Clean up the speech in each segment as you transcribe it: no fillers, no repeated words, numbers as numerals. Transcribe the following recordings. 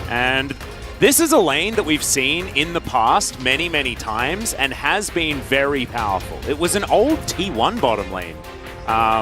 And this is a lane that we've seen in the past many, many times and has been very powerful. It was an old T1 bottom lane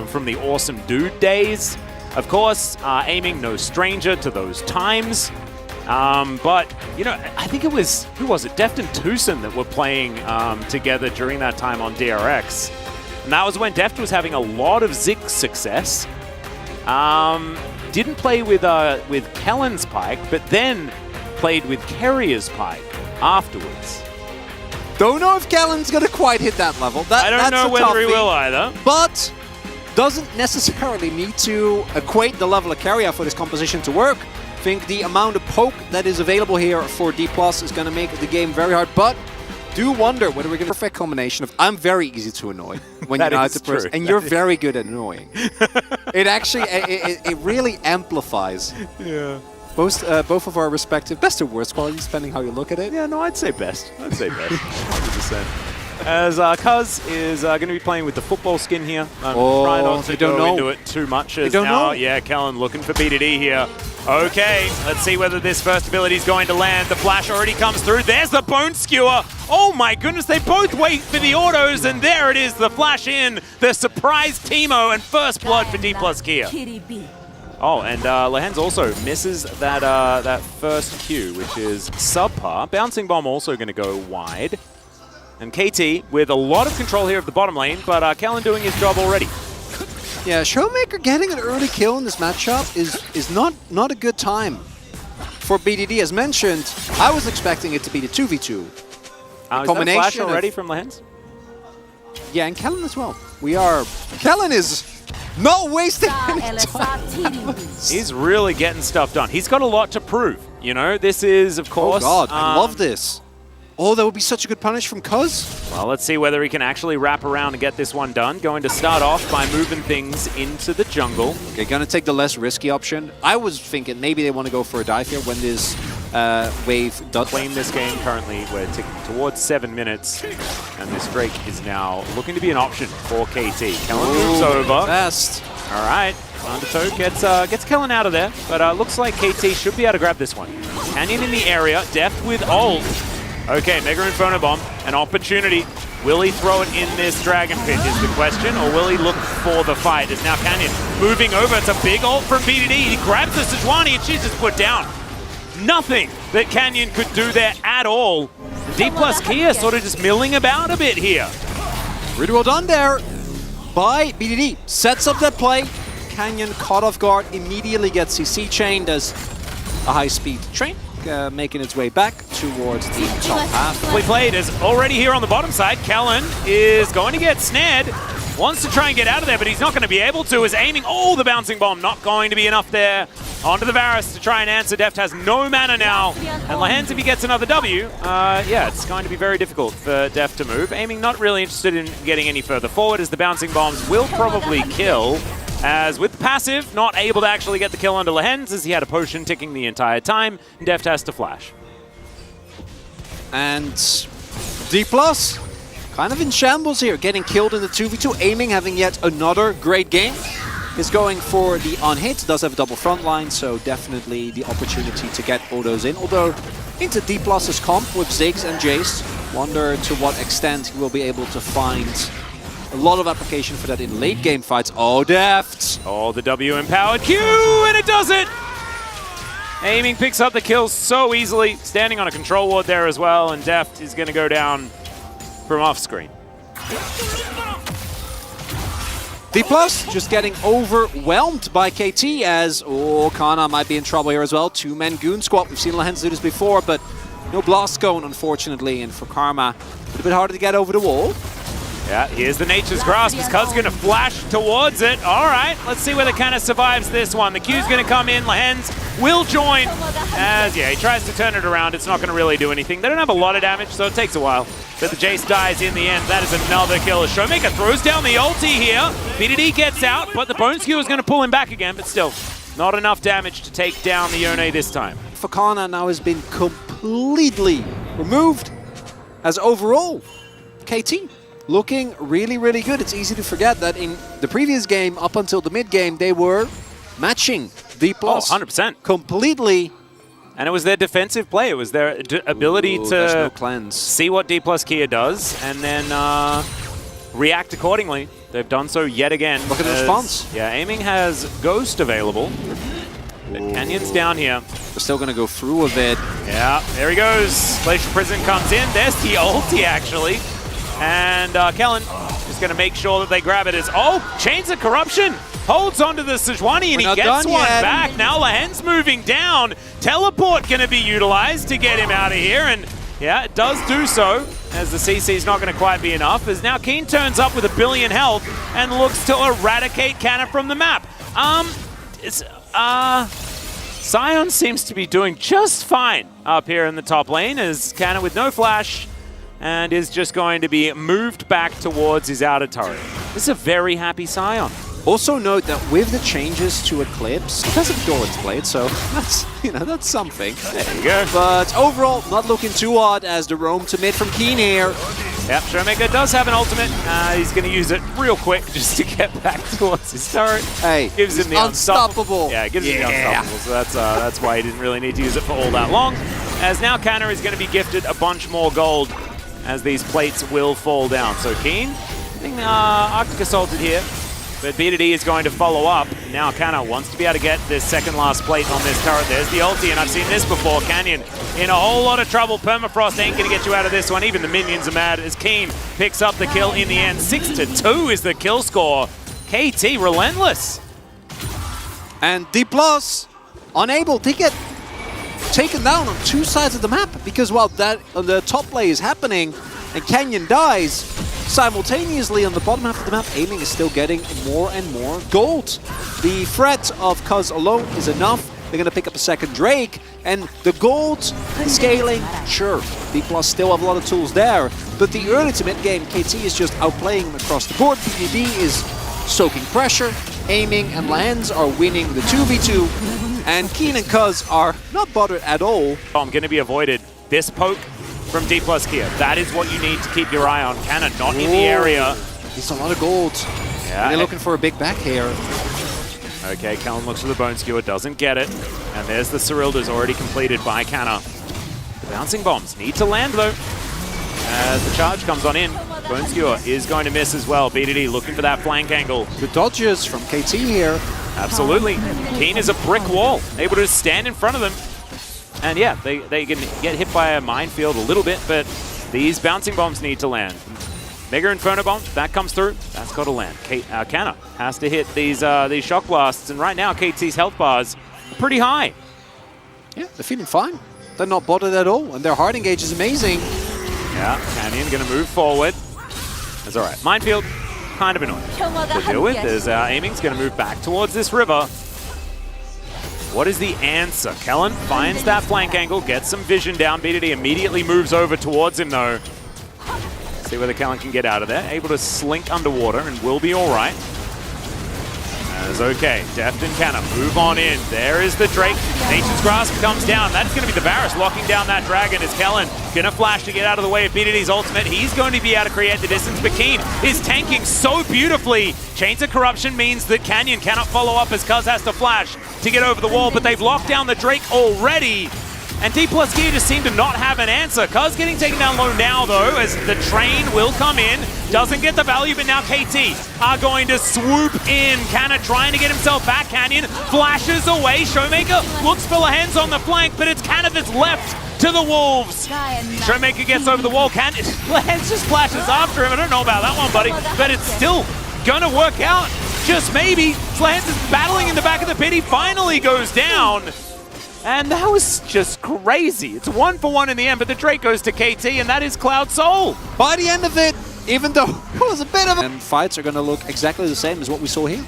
from the Awesome Dude days. Of course, aiming no stranger to those times. But, you know, I think it was, who was it? Deft and Tucson that were playing together during that time on DRX. And that was when Deft was having a lot of Ziggs success. Didn't play with Kellen's Pike, but then played with Carrier's Pike afterwards. Don't know if Kellen's going to quite hit that level. I don't know whether he will either. But doesn't necessarily need to equate the level of Carrier for this composition to work. I think the amount of poke that is available here for Dplus is going to make the game very hard. But do wonder whether we're going to perfect combination of I'm very easy to annoy when you're not the person, and you're very good at annoying. It actually it really amplifies. Yeah. Both of our respective best or worst qualities, depending how you look at it. Yeah, no, I'd say best. I'd say best. 100%. As Cuz is going to be playing with the football skin here. Try not to go into it too much. As now, yeah, Kellen looking for BDD here. Okay, let's see whether this first ability is going to land. The flash already comes through. There's the Bone Skewer. Oh my goodness, they both wait for the autos, and there it is, the flash in. The surprise Teemo and first blood for Dplus Kia. Oh, and Lehens also misses that first Q, which is subpar. Bouncing Bomb also going to go wide. And KT with a lot of control here of the bottom lane, but Kellen doing his job already. Yeah, Showmaker getting an early kill in this matchup is not a good time for BDD. As mentioned, I was expecting it to be the 2v2. Is that a flash already from Lehens? Yeah, and Kellen as well. Kellen is not wasting any time. He's really getting stuff done. He's got a lot to prove. You know, this is, of course... Oh God, I love this. Oh, that would be such a good punish from Cuz. Well, let's see whether he can actually wrap around and get this one done. Going to start off by moving things into the jungle. Okay, gonna take the less risky option. I was thinking maybe they want to go for a dive here when this wave does. Playing this game currently, we're ticking towards 7 minutes, and this Drake is now looking to be an option for KT. Kellen moves over. Best. All right, Undertow gets Kellen out of there, but looks like KT should be able to grab this one. Canyon in the area, Deft with ult. Okay, Mega Inferno Bomb, an opportunity. Will he throw it in this Dragon Pit is the question, or will he look for the fight? As now Canyon moving over. It's a big ult from BDD. He grabs the Sejuani and she's just put down. Nothing that Canyon could do there at all. Dplus Kia sort of just milling about a bit here. Really well done there by BDD. Sets up that play. Canyon caught off guard, immediately gets CC chained as a high-speed train. Making its way back towards the top half. We played is already here on the bottom side. Kellen is going to get snared. Wants to try and get out of there, but he's not going to be able to. Is aiming. Oh, the bouncing bomb not going to be enough there. Onto the Varus to try and answer. Deft has no mana now. And Lehens, if he gets another W, yeah, it's going to be very difficult for Deft to move. Aiming not really interested in getting any further forward as the bouncing bombs will probably kill. As with the passive, not able to actually get the kill onto Lehens as he had a potion ticking the entire time. Deft has to flash. And Dplus kind of in shambles here, getting killed in the 2v2. Aiming, having yet another great game. Is going for the on-hit, does have a double front line, so definitely the opportunity to get autos in. Although into Dplus's comp with Ziggs and Jace, wonder to what extent he will be able to find a lot of application for that in late game fights. Oh, Deft! Oh, the W empowered Q, and it does it! Aiming picks up the kills so easily, standing on a control ward there as well, and Deft is going to go down from off screen. Dplus just getting overwhelmed by KT as, oh, Kana might be in trouble here as well. Two-man Goon Squad. We've seen Lehens do this before, but no blast cone, unfortunately, and for Karma, a little bit harder to get over the wall. Yeah, here's the Nature's Grasp. His Cuz going to flash towards it. All right, let's see whether Kana survives this one. The Q's going to come in. Lehens will join as, yeah, he tries to turn it around. It's not going to really do anything. They don't have a lot of damage, so it takes a while. But the Jace dies in the end. That is another kill. Showmaker throws down the ulti here. BDD gets out, but the Bone Skewer is going to pull him back again, but still, not enough damage to take down the Yone this time. For Kana now has been completely removed as overall KT. Looking really, really good. It's easy to forget that in the previous game, up until the mid-game, they were matching Dplus. Oh, 100%. Completely And it was their defensive play. It was their ability to see what Dplus Kia does and then react accordingly. They've done so yet again. Look at the response. Yeah, aiming has Ghost available. But Canyon's down here. We're still going to go through a bit. Yeah, there he goes. Glacial Prison comes in. There's the ulti, actually. And Kellen is going to make sure that they grab it as... Oh, Chains of Corruption holds onto the Sejuani, and he gets one back. Now Lahen's moving down. Teleport going to be utilized to get him out of here. And yeah, it does do so, as the CC's not going to quite be enough, as now Keen turns up with 1 billion health and looks to eradicate Canna from the map. SION seems to be doing just fine up here in the top lane, as Canna with no flash and is just going to be moved back towards his outer turret. This is a very happy SION. Also note that with the changes to Eclipse, it doesn't go its blade, so that's, that's something. There you go. But overall, not looking too odd as the roam to mid from Keen here. Yep, Showmaker does have an ultimate. He's going to use it real quick just to get back towards his turret. Hey, gives him the unstoppable. Yeah, it gives him the unstoppable. So that's why he didn't really need to use it for all that long. As now Canna is going to be gifted a bunch more gold as these plates will fall down. So Keen getting Arctic assaulted here. But B2D is going to follow up. Now Canna wants to be able to get this second last plate on this turret. There's the ulti, and I've seen this before. Canyon in a whole lot of trouble. Permafrost ain't going to get you out of this one. Even the minions are mad as Keen picks up the kill in the end. 6-2 is the kill score. KT relentless. And Dplus unable to get taken down on 2 sides of the map, because while that the top play is happening and Canyon dies, simultaneously on the bottom half of the map, aiming is still getting more and more gold. The threat of Cuz alone is enough. They're going to pick up a second Drake, and the gold scaling, sure, Dplus still have a lot of tools there, but the early to mid game, KT is just outplaying them across the board. PDB is soaking pressure, aiming and Lands are winning the 2v2, and Keen and Cuz are not bothered at all. I'm going to be avoided. This poke from Dplus Kia. That is what you need to keep your eye on. Canna not in the area. He's a lot of gold. Yeah, and they're looking for a big back here. Okay, Kellen looks for the Bone Skewer, doesn't get it. And there's the Cyrilda's already completed by Canna. The bouncing bombs need to land though. As the charge comes on in, Bone Skewer is going to miss as well. BDD looking for that flank angle. Good dodges from KT here. Absolutely. Keen is a brick wall, able to stand in front of them. And yeah, they can get hit by a minefield a little bit, but these bouncing bombs need to land. Mega Inferno Bomb, that comes through, that's got to land. Canna has to hit these shock blasts, and right now KT's health bars are pretty high. Yeah, they're feeling fine. They're not bothered at all, and their hard engage is amazing. Yeah, Canyon going to move forward. That's all right. Minefield, kind of annoying to deal with. As aiming's going to move back towards this river. What is the answer? Kellen finds that flank angle, gets some vision down. BDD immediately moves over towards him though. See whether Kellen can get out of there. Able to slink underwater and will be all right. As okay, Deft and Canna move on in. There is the Drake. Nature's Grasp comes down. That's going to be the Varus locking down that dragon as Kellen going to flash to get out of the way of BDD's ultimate. He's going to be able to create the distance, but Keen is tanking so beautifully. Chains of Corruption means that Canyon cannot follow up as Cuz has to flash to get over the wall, but they've locked down the Drake already. And Dplus Kia just seem to not have an answer. Cuz getting taken down low now, though, as the train will come in. Doesn't get the value, but now KT are going to swoop in. Canna trying to get himself back. Canyon flashes away. Showmaker looks for Lahen's on the flank, but it's Canna that's left to the Wolves. Showmaker gets over the wall. Lahen's just flashes after him. I don't know about that one, buddy, but it's still gonna work out. Just maybe. Lahen's is battling in the back of the pit. He finally goes down. And that was just crazy. It's 1-for-1 in the end, but the Drake goes to KT, and that is Cloud Soul. By the end of it, even though it was a bit of a... And fights are going to look exactly the same as what we saw here.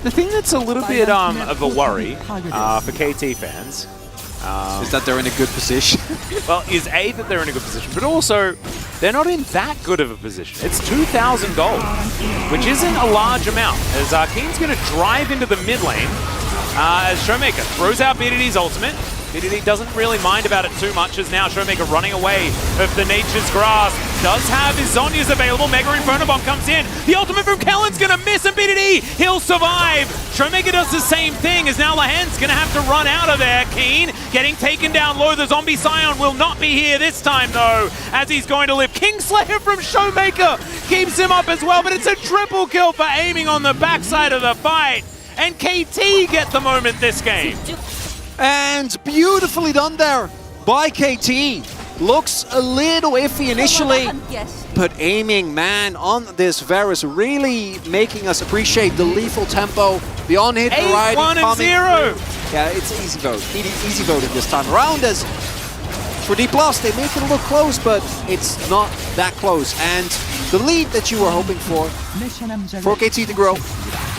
The thing that's a little bit of a worry for KT fans... is that they're in a good position. Well, is A, that they're in a good position, but also they're not in that good of a position. It's 2,000 gold, which isn't a large amount, as Keen's going to drive into the mid lane. As Showmaker throws out BDD's ultimate, BDD doesn't really mind about it too much as now Showmaker running away of the Nature's Grasp. Does have his Zhonya's available. Mega Inferno Bomb comes in. The ultimate from Kellen's gonna miss, and BDD, he'll survive. Showmaker does the same thing as now Lahen's gonna have to run out of there. Keen getting taken down low. The zombie Sion will not be here this time though, as he's going to live. Kingslayer from Showmaker keeps him up as well, but it's a triple kill for aiming on the backside of the fight. And KT get the moment this game. And beautifully done there by KT. Looks a little iffy initially, but aiming, man, on this Varus really making us appreciate the lethal tempo, the on-hit variety. 8-1 and 0. Yeah, it's easy vote. Easy voted this time around. As for Dplus, they make it look close, but it's not that close. And the lead that you were hoping for KT to grow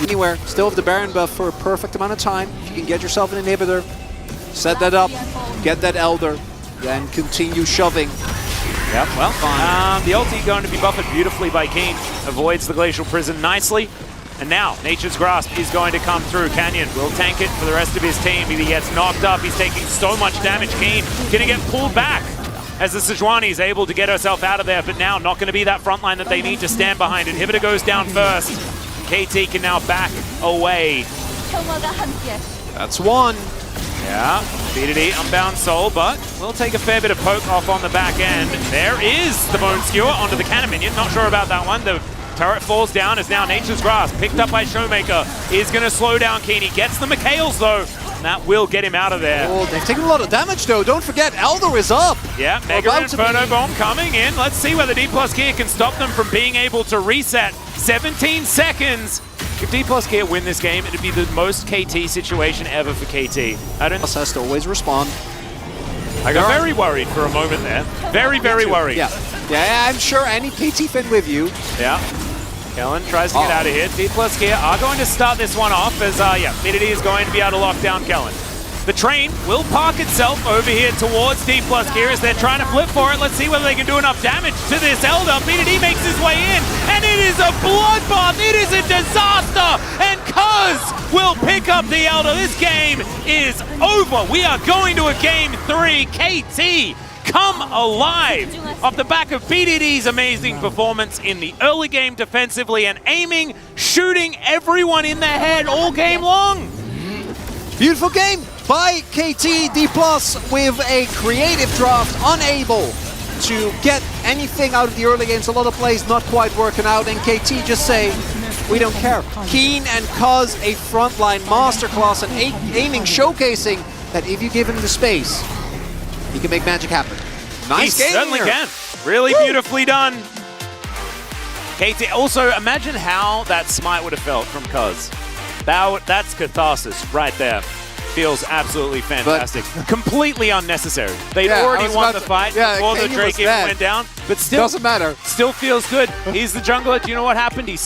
anywhere. Still have the Baron buff for a perfect amount of time. If you can get yourself an inhibitor, set that up, get that Elder, then continue shoving. Yep, well, fine. The ulti going to be buffered beautifully by Keen. Avoids the Glacial Prison nicely. And now, Nature's Grasp is going to come through. Canyon will tank it for the rest of his team. He gets knocked up. He's taking so much damage. Keen going to get pulled back as the Sejuani is able to get herself out of there. But now, not going to be that front line that they need to stand behind. Inhibitor goes down first. KT can now back away. That's one. Yeah, BDD Unbound Soul, but we'll take a fair bit of poke off on the back end. There is the Bone Skewer onto the Cannon Minion. Not sure about that one. The turret falls down as now Nature's Grasp, picked up by Showmaker, is going to slow down Keen. He gets the Mikhails though, and that will get him out of there. Oh, they've taken a lot of damage though. Don't forget, Elder is up. Yeah, Mega Inferno Bomb coming in. Let's see whether Dplus Gear can stop them from being able to reset. 17 seconds. If Dplus Gear win this game, it'd be the most KT situation ever for KT. I don't. Has to always respond. I got very worried for a moment there. Very, very worried. Yeah, I'm sure any KT fan with you. Yeah. Kellen tries to get out of here. Dplus Gear are going to start this one off as, BDD is going to be able to lock down Kellen. The train will park itself over here towards Dplus Gear as they're trying to flip for it. Let's see whether they can do enough damage to this Elder. BDD makes his way in, and it is a bloodbath. It is a disaster, and Cuz will pick up the Elder. This game is over. We are going to a game 3. KT come alive off the back of BDD's amazing performance in the early game defensively and aiming, shooting everyone in the head all game long. Beautiful game by KT. Dplus with a creative draft, unable to get anything out of the early games. A lot of plays not quite working out, and KT just say, we don't care. Keen and Cuz, a frontline masterclass and aiming, showcasing that if you give him the space, he can make magic happen. Nice game. He certainly can. Really beautifully done. KT, also imagine how that smite would have felt from Cuz. That's catharsis right there. Feels absolutely fantastic. But completely unnecessary. They'd already won the fight before the Drake even went down, but still doesn't matter. Still feels good. He's the jungler. Do you know what happened? He